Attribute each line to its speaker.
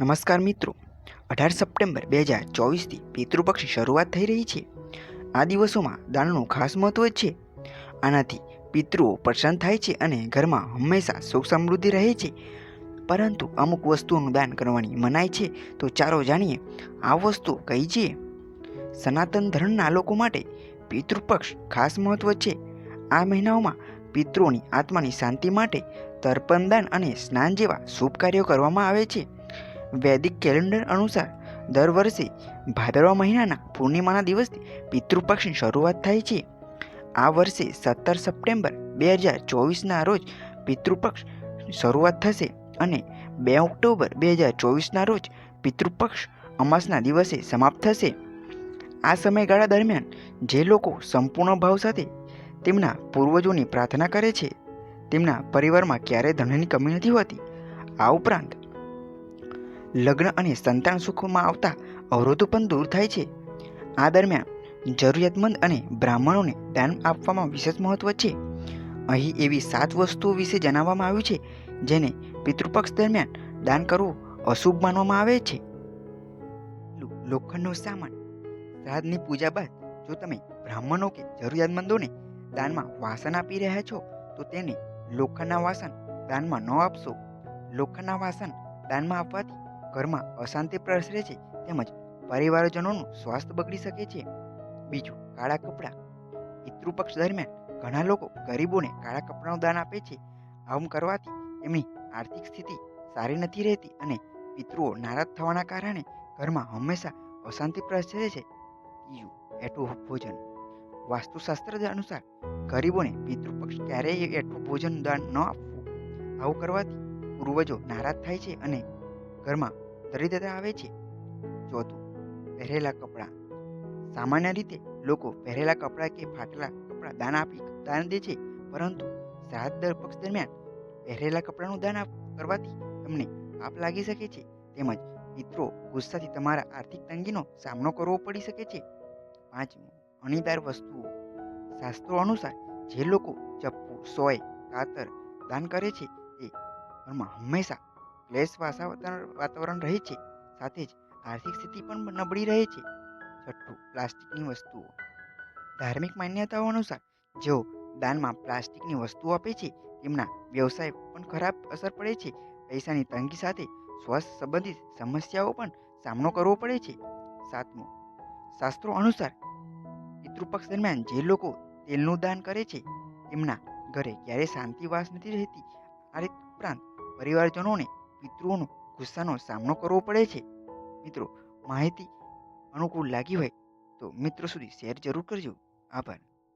Speaker 1: નમસ્કાર મિત્રો, 18 સપ્ટેમ્બર 2024થી પિતૃપક્ષની શરૂઆત થઈ રહી છે. આ દિવસોમાં દાનનું ખાસ મહત્વ છે. આનાથી પિતૃઓ પ્રસન્ન થાય છે અને ઘરમાં હંમેશા સુખ સમૃદ્ધિ રહે છે. પરંતુ અમુક વસ્તુઓનું દાન કરવાની મનાઈ છે, તો ચાલો જાણીએ આ વસ્તુ કઈ છે. સનાતન ધર્મના લોકો માટે પિતૃપક્ષ ખાસ મહત્વ છે. આ મહિનાઓમાં પિતૃઓની આત્માની શાંતિ માટે તર્પણદાન અને સ્નાન જેવા શુભ કાર્યો કરવામાં આવે છે. વૈદિક કેલેન્ડર અનુસાર દર વર્ષે ભાદરવા મહિનાના પૂર્ણિમાના દિવસથી પિતૃપક્ષની શરૂઆત થાય છે. આ વર્ષે 17 સપ્ટેમ્બર 2024ના રોજ પિતૃપક્ષ શરૂઆત થશે અને 2 ઓક્ટોબર 2024ના રોજ પિતૃપક્ષ અમાસના દિવસે સમાપ્ત થશે. આ સમયગાળા દરમિયાન જે લોકો સંપૂર્ણ ભાવ સાથે તેમના પૂર્વજોની પ્રાર્થના કરે છે, તેમના પરિવારમાં ક્યારેય ધનની કમી નથી હોતી. આ ઉપરાંત લગ્ન અને સંતાન સુખમાં આવતા અવરોધો પણ દૂર થાય છે. આ દરમિયાન જરૂરિયાતમંદ અને બ્રાહ્મણોને દાન આપવામાં વિશેષ મહત્વ છે. અહીં એવી 7 વસ્તુઓ વિશે જણાવવામાં આવ્યું છે જેને પિતૃપક્ષ દરમિયાન દાન કરવું અશુભ માનવામાં આવે છે. લોખંડનો સામાન. શ્રાદ્ધની પૂજા બાદ જો તમે બ્રાહ્મણો કે જરૂરિયાતમંદોને દાનમાં વાસણ આપી રહ્યા છો, તો તેને લોખંડના વાસણ દાનમાં ન આપશો. લોખંડના વાસણ દાનમાં આપવાથી ઘરમાં અશાંતિ પ્રસરે છે તેમજ પરિવારજનોનું સ્વાસ્થ્ય બગડી શકે છે. બીજું, કાળા કપડાં. પિતૃપક્ષ દરમિયાન ઘણા લોકો ગરીબોને કાળા કપડાનું દાન આપે છે. આમ કરવાથી તેમની આર્થિક સ્થિતિ સારી નથી રહેતી અને પિતૃઓ નારાજ થવાના કારણે ઘરમાં હંમેશા અશાંતિ પ્રસરે છે. ત્રીજું, એઠું ભોજન. વાસ્તુશાસ્ત્ર અનુસાર ગરીબોને પિતૃપક્ષ ક્યારેય એઠું ભોજન દાન ન આપવું. આવું કરવાથી પૂર્વજો નારાજ થાય છે અને ઘરમાં દરિદ્રતા આવે છે. ચોથું, પહેરેલા કપડાં. સામાન્ય રીતે લોકો પહેરેલા કપડાં કે ફાટેલા કપડાં દાન દે છે, પરંતુ શ્રાદ્ધ પક્ષ દરમિયાન પહેરેલા કપડાનું દાન કરવાથી તમને પાપ લાગી શકે છે તેમજ પિતૃઓ ગુસ્સાથી તમારા આર્થિક તંગીનો સામનો કરવો પડી શકે છે. પાંચમું, અણીદાર વસ્તુઓ. શાસ્ત્રો અનુસાર જે લોકો ચપ્પુ, સોય, કાતર દાન કરે છે તે ઘરમાં હંમેશા ક્લેશ વાતાવરણ રહે છે, સાથે જ આર્થિક સ્થિતિ પણ નબળી રહે છે. છઠ્ઠું, પ્લાસ્ટિકની વસ્તુઓ. ધાર્મિક માન્યતાઓ અનુસાર જેઓ દાનમાં પ્લાસ્ટિકની વસ્તુઓ આપે છે તેમના વ્યવસાય પણ ખરાબ અસર પડે છે. પૈસાની તંગી સાથે સ્વાસ્થ્ય સંબંધિત સમસ્યાઓ પણ સામનો કરવો પડે છે. સાતમું, શાસ્ત્રો અનુસાર પિતૃપક્ષ દરમિયાન જે લોકો તેલનું દાન કરે છે તેમના ઘરે ક્યારેય શાંતિ વાસ નથી રહેતી. આ ઉપરાંત પરિવારજનોને પિતૃઓનો ગુસ્સાનો સામનો કરવો પડે છે. મિત્રો, માહિતી અનુકૂળ લાગી હોય તો મિત્રો સુધી શેર જરૂર કરજો. આભાર.